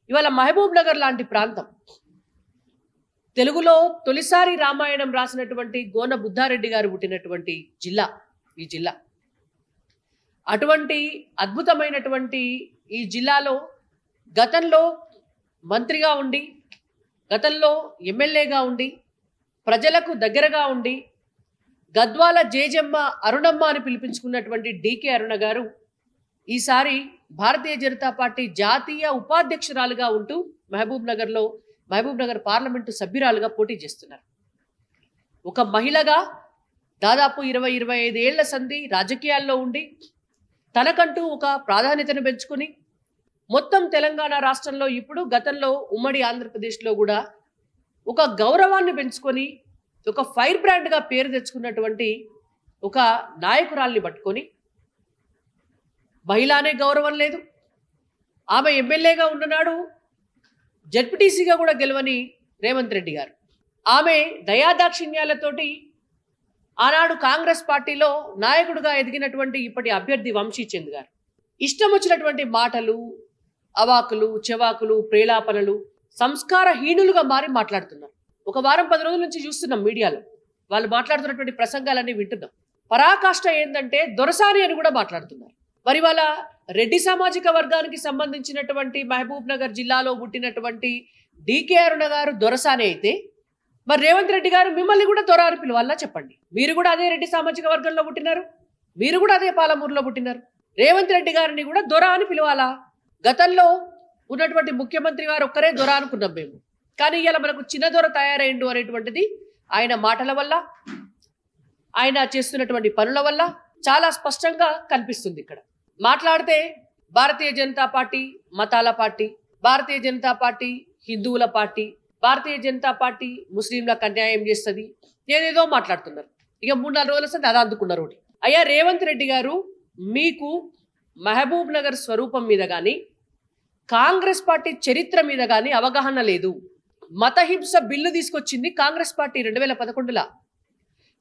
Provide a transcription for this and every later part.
ఇవాళ మహబూబ్ నగర్ లాంటి ప్రాంతం, తెలుగులో తొలిసారి రామాయణం రాసినటువంటి గోన బుద్ధారెడ్డి గారు పుట్టినటువంటి జిల్లా ఈ జిల్లా. అటువంటి అద్భుతమైనటువంటి ఈ జిల్లాలో గతంలో మంత్రిగా ఉండి, గతంలో ఎమ్మెల్యేగా ఉండి, ప్రజలకు దగ్గరగా ఉండి, గద్వాల జేజమ్మ అరుణమ్మ అని పిలిపించుకున్నటువంటి డికే అరుణ గారు ఈసారి భారతీయ జనతా పార్టీ జాతీయ ఉపాధ్యక్షురాలుగా ఉంటూ మహబూబ్ నగర్ పార్లమెంటు సభ్యురాలుగా పోటీ చేస్తున్నారు. ఒక మహిళగా దాదాపు 20-25 ఏళ్ల సంధి రాజకీయాల్లో ఉండి తనకంటూ ఒక ప్రాధాన్యతను పెంచుకుని మొత్తం తెలంగాణ రాష్ట్రంలో, ఇప్పుడు గతంలో ఉమ్మడి ఆంధ్రప్రదేశ్లో కూడా ఒక గౌరవాన్ని పెంచుకొని ఒక ఫైర్ బ్రాండ్గా పేరు తెచ్చుకున్నటువంటి ఒక నాయకురాల్ని పట్టుకొని, మహిళానే గౌరవం లేదు, ఆమె ఎమ్మెల్యేగా ఉన్ననాడు జడ్పీటీసీగా కూడా గెలవని రేవంత్ రెడ్డి గారు, ఆమె దయాదాక్షిణ్యాలతోటి ఆనాడు కాంగ్రెస్ పార్టీలో నాయకుడిగా ఎదిగినటువంటి ఇప్పటి అభ్యర్థి వంశీచంద్ గారు ఇష్టం వచ్చినటువంటి మాటలు, అవాకులు చెవాకులు, ప్రేలాపనలు, సంస్కారహీనులుగా మారి మాట్లాడుతున్నారు. ఒక వారం 10 రోజుల నుంచి చూస్తున్నాం మీడియాలో వాళ్ళు మాట్లాడుతున్నటువంటి ప్రసంగాలన్నీ వింటున్నాం. పరాకాష్ట ఏంటంటే దొరసాని అని కూడా మాట్లాడుతున్నారు. మరి వాళ్ళ రెడ్డి సామాజిక వర్గానికి సంబంధించినటువంటి మహబూబ్ నగర్ జిల్లాలో పుట్టినటువంటి డికే అరుణ గారు దొరసాని అయితే, మరి రేవంత్ రెడ్డి గారు మిమ్మల్ని కూడా దొర అని పిలవాలా చెప్పండి. మీరు కూడా అదే రెడ్డి సామాజిక వర్గంలో పుట్టినారు, మీరు కూడా అదే పాలమూరులో పుట్టినారు. రేవంత్ రెడ్డి గారిని కూడా దొర అని పిలవాలా? గతంలో ఉన్నటువంటి ముఖ్యమంత్రి గారు ఒక్కరే దొర అనుకున్నాం మేము, కానీ ఇలా మనకు చిన్న దొర తయారైండు అనేటువంటిది ఆయన మాటల వల్ల, ఆయన చేస్తున్నటువంటి పనుల వల్ల చాలా స్పష్టంగా కనిపిస్తుంది. ఇక్కడ మాట్లాడితే భారతీయ జనతా పార్టీ మతాల పార్టీ, భారతీయ జనతా పార్టీ హిందువుల పార్టీ, భారతీయ జనతా పార్టీ ముస్లింలకు అన్యాయం చేస్తుంది, ఏదేదో మాట్లాడుతున్నారు. ఇక 3-4 రోజుల సంది అది అందుకున్నారు. ఒకటి, అయ్యా రేవంత్ రెడ్డి గారు, మీకు మహబూబ్ నగర్ స్వరూపం మీద కానీ కాంగ్రెస్ పార్టీ చరిత్ర మీద కానీ అవగాహన లేదు. మతహింస బిల్లు తీసుకొచ్చింది కాంగ్రెస్ పార్టీ 2011లో.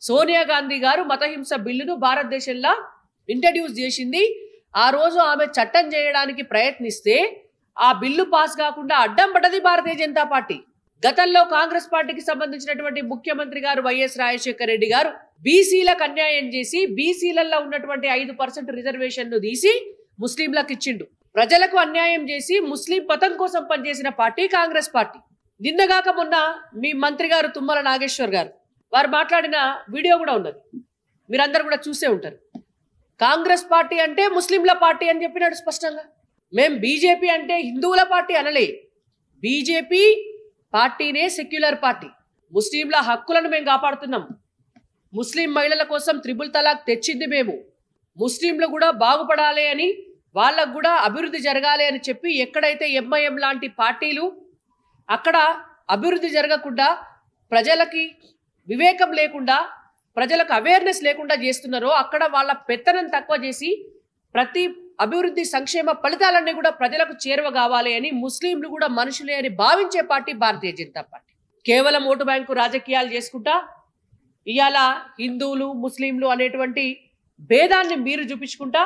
సోనియా గాంధీ గారు మతహింస బిల్లును భారతదేశంలో ఇంట్రడ్యూస్ చేసింది. ఆ రోజు ఆమె చట్టం చేయడానికి ప్రయత్నిస్తే ఆ బిల్లు పాస్ కాకుండా అడ్డం పడ్డది భారతీయ జనతా పార్టీ. గతంలో కాంగ్రెస్ పార్టీకి సంబంధించినటువంటి ముఖ్యమంత్రి గారు వైఎస్ రాజశేఖర రెడ్డి గారు బీసీలకు అన్యాయం చేసి బీసీలలో ఉన్నటువంటి 5% రిజర్వేషన్ ను తీసి ముస్లింలకు ఇచ్చిండు. ప్రజలకు అన్యాయం చేసి ముస్లిం పతం కోసం పనిచేసిన పార్టీ కాంగ్రెస్ పార్టీ. నిన్నగాక మొన్న మీ మంత్రి గారు తుమ్మల నాగేశ్వర్ గారు వారు మాట్లాడిన వీడియో కూడా ఉన్నది, మీరందరూ కూడా చూసే ఉంటారు. కాంగ్రెస్ పార్టీ అంటే ముస్లింల పార్టీ అని చెప్పినాడు స్పష్టంగా. మేం బీజేపీ అంటే హిందువుల పార్టీ అనలే, బీజేపీ పార్టీనే సెక్యులర్ పార్టీ. ముస్లింల హక్కులను మేము కాపాడుతున్నాం. ముస్లిం మహిళల కోసం 3 తలాక్ తెచ్చింది మేము. ముస్లింలు కూడా బాగుపడాలి అని, వాళ్ళకు కూడా అభివృద్ధి జరగాలి అని చెప్పి ఎక్కడైతే ఎంఐఎం లాంటి పార్టీలు అక్కడ అభివృద్ధి జరగకుండా, ప్రజలకి వివేకం లేకుండా, ప్రజలకు అవేర్నెస్ లేకుండా చేస్తున్నారో అక్కడ వాళ్ళ పెత్తనం తక్కువ చేసి ప్రతి అభివృద్ధి సంక్షేమ ఫలితాలన్నీ కూడా ప్రజలకు చేరువ కావాలి అని, ముస్లింలు కూడా మనుషులే అని భావించే పార్టీ భారతీయ జనతా పార్టీ. కేవలం ఓటు బ్యాంకు రాజకీయాలు చేసుకుంటా ఇవాళ హిందువులు ముస్లింలు అనేటువంటి భేదాన్ని మీరు చూపించుకుంటా,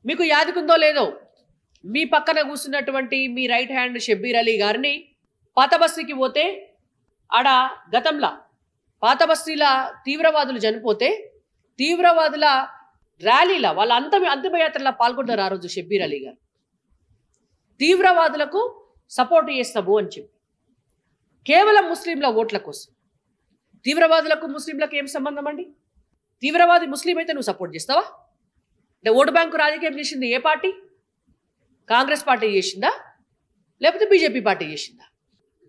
మీకు యాదుకుందో లేదో మీ పక్కన కూర్చున్నటువంటి మీ రైట్ హ్యాండ్ షబ్బీర్ అలీ గారిని పాత బస్తీకి పోతే ఆడ గతంలో పాత బస్తీల తీవ్రవాదులు చనిపోతే తీవ్రవాదుల ర్యాలీల వాళ్ళ అంతిమయాత్రలో పాల్గొన్నారు. ఆ రోజు షబ్బీర్ అలీ గారు తీవ్రవాదులకు సపోర్ట్ చేస్తాము అని చెప్పి కేవలం ముస్లింల ఓట్ల కోసం. తీవ్రవాదులకు ముస్లింలకు ఏం సంబంధం అండి? తీవ్రవాది ముస్లిం అయితే నువ్వు సపోర్ట్ చేస్తావా? అంటే ఓటు బ్యాంకు రాజకీయం చేసింది ఏ పార్టీ? కాంగ్రెస్ పార్టీ చేసిందా లేకపోతే బీజేపీ పార్టీ చేసిందా?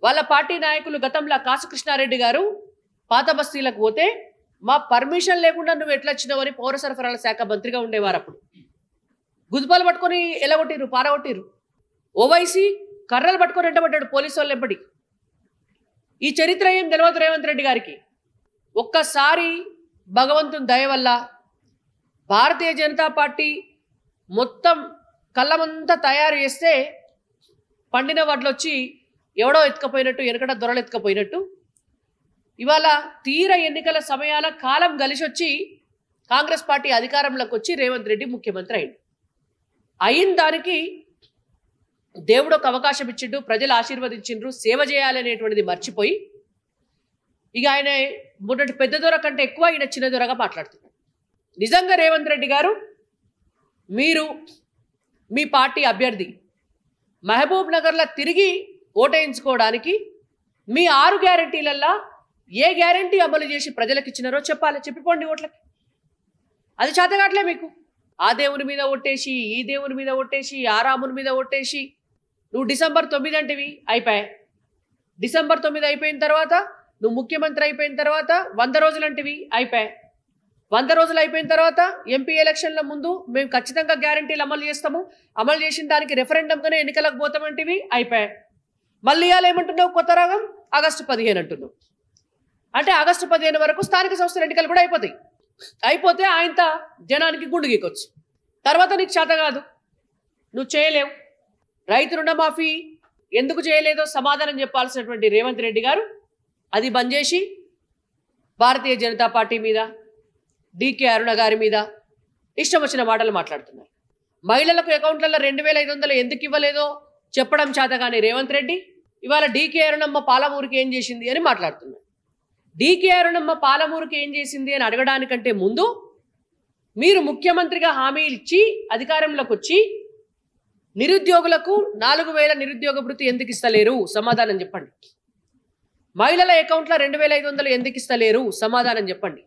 వాళ్ళ పార్టీ నాయకులు గతంలో కాసు కృష్ణారెడ్డి గారు పాత బస్తీలకు పోతే మా పర్మిషన్ లేకుండా నువ్వు ఎట్లా వచ్చినావని పౌర సరఫరాల శాఖ మంత్రిగా ఉండేవారు. అప్పుడు గుద్దుపాలు పట్టుకొని ఎలగొట్టిర్రు, పారగొట్టిర్రు. ఓవైసీ కర్రలు పట్టుకొని ఎంటబడ్డాడు పోలీసు వాళ్ళు ఎంబడి. ఈ చరిత్ర ఏం తెలియదు రేవంత్ రెడ్డి గారికి. ఒక్కసారి భగవంతుని దయ వల్ల భారతీయ జనతా పార్టీ మొత్తం కళ్ళమంతా తయారు చేస్తే పండిన వడ్లు వచ్చి ఎవడో ఎత్తుకపోయినట్టు, వెనకట దొరలు ఎత్తుకపోయినట్టు ఇవాళ తీర ఎన్నికల సమయాల కాలం కలిసి వచ్చి కాంగ్రెస్ పార్టీ అధికారంలోకి వచ్చి రేవంత్ రెడ్డి ముఖ్యమంత్రి అయిన దానికి దేవుడు ఒక అవకాశం ఇచ్చిండు, ప్రజలు ఆశీర్వదించిండ్రు, సేవ చేయాలనేటువంటిది మర్చిపోయి ఇక ఆయన మొన్నటి పెద్ద దొర కంటే ఎక్కువ ఈయన చిన్న దొరగా మాట్లాడుతున్నాడు. నిజంగా రేవంత్ రెడ్డి గారు, మీరు మీ పార్టీ అభ్యర్థి మహబూబ్ నగర్లో తిరిగి ఓటేయించుకోవడానికి మీ 6 గ్యారెంటీలల్లో ఏ గ్యారెంటీ అమలు చేసి ప్రజలకు ఇచ్చినారో చెప్పాలి, చెప్పిపోండి ఓట్లకి. అది చేతగాట్లే మీకు. ఆ దేవుని మీద ఒట్టేసి, ఈ దేవుని మీద ఒట్టేసి, ఆ రాముని మీద ఒట్టేసి నువ్వు డిసెంబర్ 9 అంటివి, అయిపోయాయి. డిసెంబర్ 9 అయిపోయిన తర్వాత నువ్వు ముఖ్యమంత్రి అయిపోయిన తర్వాత 100 రోజులు అంటివి, అయిపోయాయి. 100 రోజులు అయిపోయిన తర్వాత ఎంపీ ఎలక్షన్ల ముందు మేము ఖచ్చితంగా గ్యారెంటీలు అమలు చేస్తాము, అమలు చేసిన దానికి రెఫరెండంగానే ఎన్నికలకు పోతామంటివి, అయిపోయాయి. మళ్ళీ ఇవాళ ఏమంటున్నావు, కొత్త రాగం ఆగస్టు 15 అంటున్నావు. అంటే ఆగస్టు 15 వరకు స్థానిక సంస్థల ఎన్నికలు కూడా అయిపోతాయి. అయిపోతే ఆయనతో జనానికి గుండు గీకొచ్చు. తర్వాత నీకు చేత కాదు, నువ్వు చేయలేవు. రైతు రుణమాఫీ ఎందుకు చేయలేదో సమాధానం చెప్పాల్సినటువంటి రేవంత్ రెడ్డి గారు అది బంద్ చేసి భారతీయ జనతా పార్టీ మీద, డీకే అరుణ గారి మీద ఇష్టం వచ్చిన మాటలు మాట్లాడుతున్నారు. మహిళలకు అకౌంట్లలో 2500 ఎందుకు ఇవ్వలేదో చెప్పడం చేత కానీ రేవంత్ రెడ్డి ఇవాళ డీకే అరుణమ్మ పాలమూరుకి ఏం చేసింది అని మాట్లాడుతున్నారు. డీకే అరుణమ్మ పాలమూరుకి ఏం చేసింది అని అడగడానికంటే ముందు మీరు ముఖ్యమంత్రిగా హామీ ఇచ్చి అధికారంలోకి వచ్చి నిరుద్యోగులకు 4000 నిరుద్యోగ భృతి ఎందుకు ఇస్తలేరు, సమాధానం చెప్పండి. మహిళల అకౌంట్లో 2500 ఎందుకు ఇస్తలేరు, సమాధానం చెప్పండి.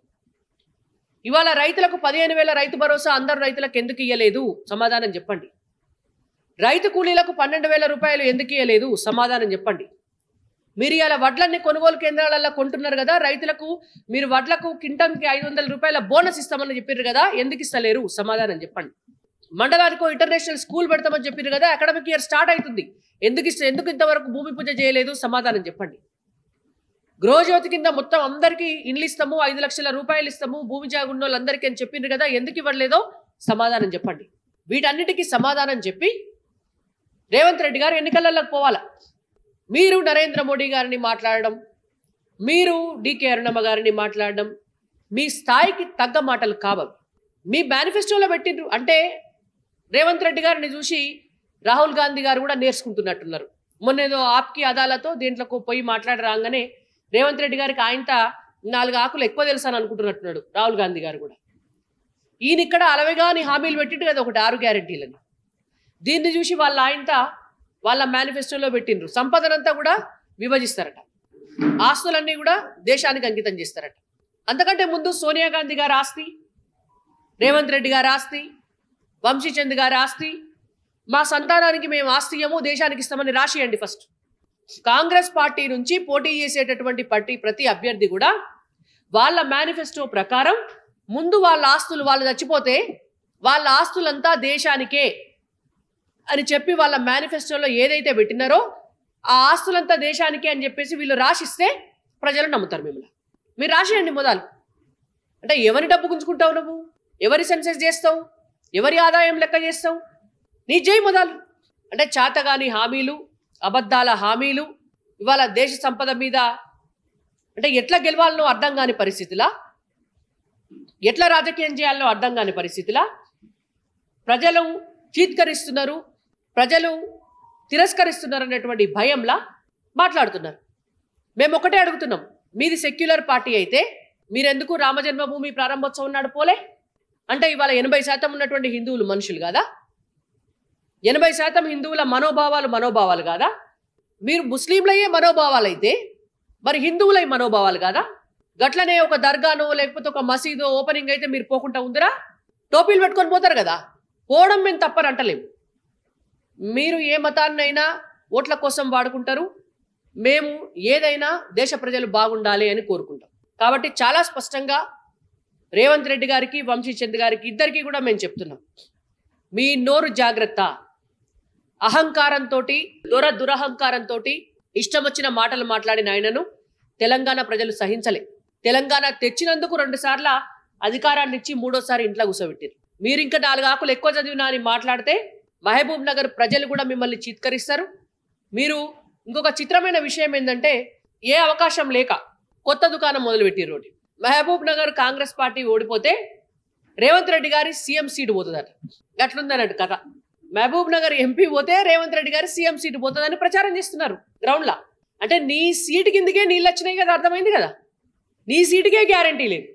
ఇవాళ రైతులకు 15,000 రైతు భరోసా అందరు రైతులకు ఎందుకు ఇయ్యలేదు, సమాధానం చెప్పండి. రైతు కూలీలకు 12,000 రూపాయలు ఎందుకు ఇయ్యలేదు, సమాధానం చెప్పండి. మీరు ఇలా వడ్లన్నీ కొనుగోలు కేంద్రాలలో కొంటున్నారు కదా, రైతులకు మీరు వడ్లకు కింటంకి 500 రూపాయల బోనస్ ఇస్తామని చెప్పారు కదా, ఎందుకు ఇస్తలేరు, సమాధానం చెప్పండి. మండలానికో ఇంటర్నేషనల్ స్కూల్ పెడతామని చెప్పారు కదా, అకాడమిక్ ఇయర్ స్టార్ట్ అవుతుంది, ఎందుకు ఇంతవరకు భూమి పూజ చేయలేదు, సమాధానం చెప్పండి. గృహజ్యోతి కింద మొత్తం అందరికీ ఇండ్లు ఇస్తాము, 5 లక్షల రూపాయలు ఇస్తాము భూమి జాగున్న వాళ్ళందరికీ అని చెప్పిండ్రు కదా, ఎందుకు ఇవ్వలేదో సమాధానం చెప్పండి. వీటన్నిటికీ సమాధానం చెప్పి రేవంత్ రెడ్డి గారు ఎన్నికలలోకి పోవాలా. మీరు నరేంద్ర మోడీ గారిని మాట్లాడడం, మీరు డీకే అరుణమ్మ గారిని మాట్లాడడం మీ స్థాయికి తగ్గ మాటలు కావాలి. మీ మేనిఫెస్టోలో పెట్టిండ్రు అంటే రేవంత్ రెడ్డి గారిని చూసి రాహుల్ గాంధీ గారు కూడా నేర్చుకుంటున్నట్టున్నారు. మొన్నేదో ఆప్కి అదాలతో దీంట్లోకి పోయి మాట్లాడి రాగానే రేవంత్ రెడ్డి గారికి ఆయనత 4 ఆకులు ఎక్కువ తెలుసు అని అనుకుంటున్నట్టున్నాడు రాహుల్ గాంధీ గారు కూడా. ఈయన ఇక్కడ అలవిగాని హామీలు పెట్టిండు కదా ఒకటి 6 గ్యారెంటీలని, దీన్ని చూసి వాళ్ళ మేనిఫెస్టోలో పెట్టిండ్రు. సంపదనంతా కూడా విభజిస్తారట, ఆస్తులన్నీ కూడా దేశానికి అంకితం చేస్తారట. అంతకంటే ముందు సోనియా గాంధీ గారి ఆస్తి, రేవంత్ రెడ్డి గారి ఆస్తి, వంశీచంద్ గారి ఆస్తి, మా సంతానానికి మేము ఆస్తి ఇయ్యము దేశానికి ఇస్తామని రాసియండి. ఫస్ట్ కాంగ్రెస్ పార్టీ నుంచి పోటీ చేసేటటువంటి ప్రతి అభ్యర్థి కూడా వాళ్ళ మేనిఫెస్టో ప్రకారం ముందు వాళ్ళ ఆస్తులు వాళ్ళు చచ్చిపోతే వాళ్ళ ఆస్తులంతా దేశానికే అని చెప్పి వాళ్ళ మేనిఫెస్టోలో ఏదైతే పెట్టినారో ఆ ఆస్తులంతా దేశానికే అని చెప్పేసి వీళ్ళు రాసిస్తే ప్రజలు నమ్ముతారు మిమ్మల్ని. మీరు రాసియండి మొదలు. అంటే ఎవరి డబ్బు గుంజుకుంటావు నువ్వు, ఎవరి సెన్సెస్ చేస్తావు, ఎవరి ఆదాయం లెక్క చేస్తావు, నీ జై మొదలు. అంటే చాతగాని హామీలు, అబద్ధాల హామీలు, ఇవాళ దేశ సంపద మీద అంటే ఎట్లా గెలవాలనో అర్థం కాని పరిస్థితిలా, ఎట్లా రాజకీయం చేయాలనో అర్థం కాని పరిస్థితిలా ప్రజలు చీత్కరిస్తున్నారు, ప్రజలు తిరస్కరిస్తున్నారు అన్నటువంటి భయంలా మాట్లాడుతున్నారు. మేము ఒకటే అడుగుతున్నాం, మీది సెక్యులర్ పార్టీ అయితే మీరెందుకు రామజన్మభూమి ప్రారంభోత్సవం నాడు పోలే? అంటే ఇవాళ 80% ఉన్నటువంటి హిందువులు మనుషులు కాదా? 80% హిందువుల మనోభావాలు కాదా? మీరు ముస్లింలయ్యే మనోభావాలు అయితే మరి హిందువులై మనోభావాలు కాదా? గట్లనే ఒక దర్గానో లేకపోతే ఒక మసీదో ఓపెనింగ్ అయితే మీరు పోకుండా ఉందిరా, టోపీలు పెట్టుకొని పోతారు కదా, పోవడం మేము తప్పని అంటలేము. మీరు ఏ మతాన్నైనా ఓట్ల కోసం వాడుకుంటారు, మేము ఏదైనా దేశ ప్రజలు బాగుండాలి అని కోరుకుంటాం. కాబట్టి చాలా స్పష్టంగా రేవంత్ రెడ్డి గారికి, వంశీచంద్ గారికి ఇద్దరికీ కూడా మేము చెప్తున్నాం, మీ నోరు జాగ్రత్త. అహంకారంతో, దురహంకారంతో ఇష్టం వచ్చిన మాటలు మాట్లాడిన ఆయనను తెలంగాణ ప్రజలు సహించలే. తెలంగాణ తెచ్చినందుకు 2 సార్ల అధికారాన్ని ఇచ్చి 3వసారి ఇంట్లో కూర్చోబెట్టారు. మీరు ఇంకా 4 ఆకులు ఎక్కువ చదివినా అని మాట్లాడితే మహబూబ్ నగర్ ప్రజలు కూడా మిమ్మల్ని చీత్కరిస్తారు. మీరు ఇంకొక చిత్రమైన విషయం ఏంటంటే, ఏ అవకాశం లేక కొత్త దుకాణం మొదలుపెట్టిరు. రోడ్డు మహబూబ్ నగర్ కాంగ్రెస్ పార్టీ ఓడిపోతే రేవంత్ రెడ్డి గారి సీఎం సీటు పోతుందట. అట్లుందన్నట్టు కథ. మహబూబ్ నగర్ ఎంపీ పోతే రేవంత్ రెడ్డి గారి సీఎం సీటు పోతుందని ప్రచారం చేస్తున్నారు గ్రౌండ్లా. అంటే నీ సీటు కిందకే నీళ్ళు వచ్చినాయి కదా, అర్థమైంది కదా. నీ సీటుకే గ్యారంటీ లేదు,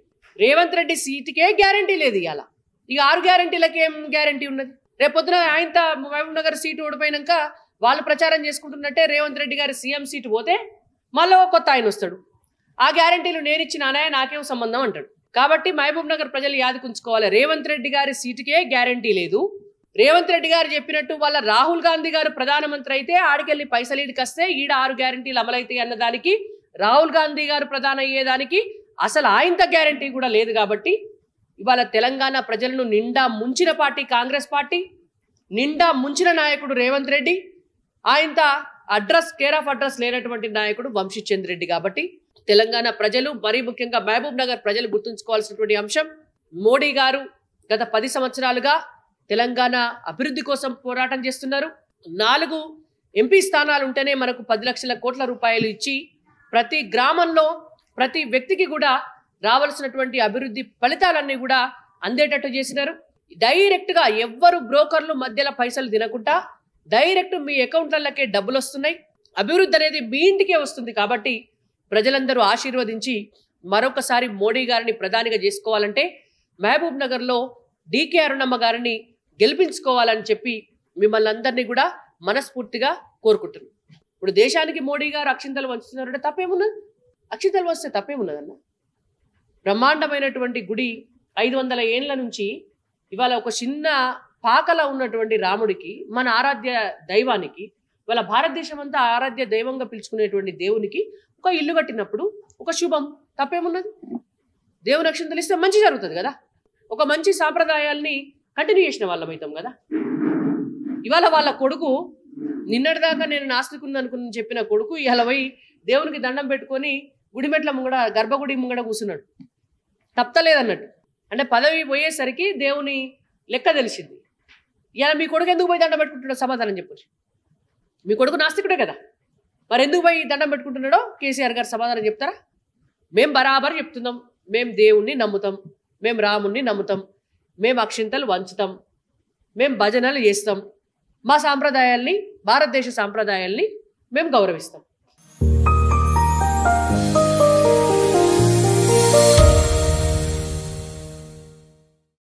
రేవంత్ రెడ్డి సీటుకే గ్యారంటీ లేదు. ఇవాళ ఇక 6 గ్యారంటీలకి ఏం గ్యారంటీ ఉన్నది? రేపొద్దున ఆయన మహబూబ్ నగర్ సీటు ఓడిపోయినాక వాళ్ళు ప్రచారం చేసుకుంటున్నట్టే రేవంత్ రెడ్డి గారి సీఎం సీటు పోతే మళ్ళీ కొత్త ఆయన వస్తాడు, ఆ గ్యారంటీలు నేను ఇచ్చినానే నాకేం సంబంధం అంటాడు. కాబట్టి మహబూబ్ నగర్ ప్రజలు యాదకుంచుకోవాలి, రేవంత్ రెడ్డి గారి సీటుకే గ్యారంటీ లేదు. రేవంత్ రెడ్డి గారు చెప్పినట్టు వాళ్ళ రాహుల్ గాంధీ గారు ప్రధానమంత్రి అయితే ఆడికెళ్ళి పైసలు ఈడికి వస్తే ఈడ 6 గ్యారంటీలు అమలైతాయి అన్నదానికి, రాహుల్ గాంధీ గారు ప్రధాని అయ్యేదానికి అసలు ఆయంత గ్యారంటీ కూడా లేదు. కాబట్టి ఇవాళ తెలంగాణ ప్రజలను నిండా ముంచిన పార్టీ కాంగ్రెస్ పార్టీ, నిండా ముంచిన నాయకుడు రేవంత్ రెడ్డి, ఆయంత కేర్ ఆఫ్ అడ్రస్ లేనటువంటి నాయకుడు వంశీచంద్ర రెడ్డి. కాబట్టి తెలంగాణ ప్రజలు, మరీ ముఖ్యంగా మహబూబ్ నగర్ ప్రజలు గుర్తుంచుకోవాల్సినటువంటి అంశం, మోడీ గారు గత 10 సంవత్సరాలుగా తెలంగాణ అభివృద్ధి కోసం పోరాటం చేస్తున్నారు. 4 ఎంపీ స్థానాలు ఉంటేనే మనకు 10 లక్షల కోట్ల రూపాయలు ఇచ్చి ప్రతి గ్రామంలో ప్రతి వ్యక్తికి కూడా రావాల్సినటువంటి అభివృద్ధి ఫలితాలన్నీ కూడా అందేటట్టు చేసినారు. డైరెక్ట్గా ఎవ్వరు బ్రోకర్లు మధ్యలో పైసలు తినకుండా డైరెక్ట్ మీ అకౌంట్లకే డబ్బులు వస్తున్నాయి. అభివృద్ధి అనేది మీ ఇంటికే వస్తుంది. కాబట్టి ప్రజలందరూ ఆశీర్వదించి మరొకసారి మోడీ గారిని ప్రధానిగా చేసుకోవాలంటే మహబూబ్ నగర్లో డీకే అరుణమ్మ గారిని గెలిపించుకోవాలని చెప్పి మిమ్మల్ని అందరినీ కూడా మనస్ఫూర్తిగా కోరుకుంటున్నాను. ఇప్పుడు దేశానికి మోడీ గారు అక్షింతలు వంచుతున్నారంటే తప్పేమున్నది? అక్షింతలు వస్తే తప్పేమున్నదన్న? బ్రహ్మాండమైనటువంటి గుడి 500 ఏళ్ల నుంచి ఇవాళ ఒక చిన్న పాకలా ఉన్నటువంటి రాముడికి, మన ఆరాధ్య దైవానికి, ఇవాళ భారతదేశం అంతా ఆరాధ్య దైవంగా పిలుచుకునేటువంటి దేవునికి ఒక ఇల్లు కట్టినప్పుడు ఒక శుభం, తప్పేమున్నది? దేవుని అక్షింతలు ఇస్తే మంచి జరుగుతుంది కదా. ఒక మంచి సాంప్రదాయాల్ని కంటిన్యూ చేసిన వాళ్ళం అవుతాం కదా. ఇవాళ వాళ్ళ కొడుకు నిన్నటిదాకా నేను నాస్తికుని అనుకుని చెప్పిన కొడుకు ఇవాళ పోయి దేవునికి దండం పెట్టుకొని గుడిమెట్ల ముంగడ, గర్భగుడి ముంగడ కూర్చున్నాడు. తప్పలేదన్నట్టు. అంటే పదవి పోయేసరికి దేవుని లెక్క తెలిసింది. ఇలా మీ కొడుకు ఎందుకు పోయి దండం పెట్టుకుంటున్నాడో సమాధానం చెప్పొచ్చు. మీ కొడుకు నాస్తికుడే కదా, మరి ఎందుకు పోయి దండం పెట్టుకుంటున్నాడో కేసీఆర్ గారు సమాధానం చెప్తారా? మేము బరాబర్ చెప్తున్నాం, మేము దేవుణ్ణి నమ్ముతాం, మేము రాముణ్ణి నమ్ముతాం, మేము అక్షింతలు వంచుతాం, మేము భజనలు చేస్తాం, మా సాంప్రదాయాల్ని, భారతదేశ సాంప్రదాయాల్ని మేము గౌరవిస్తాం.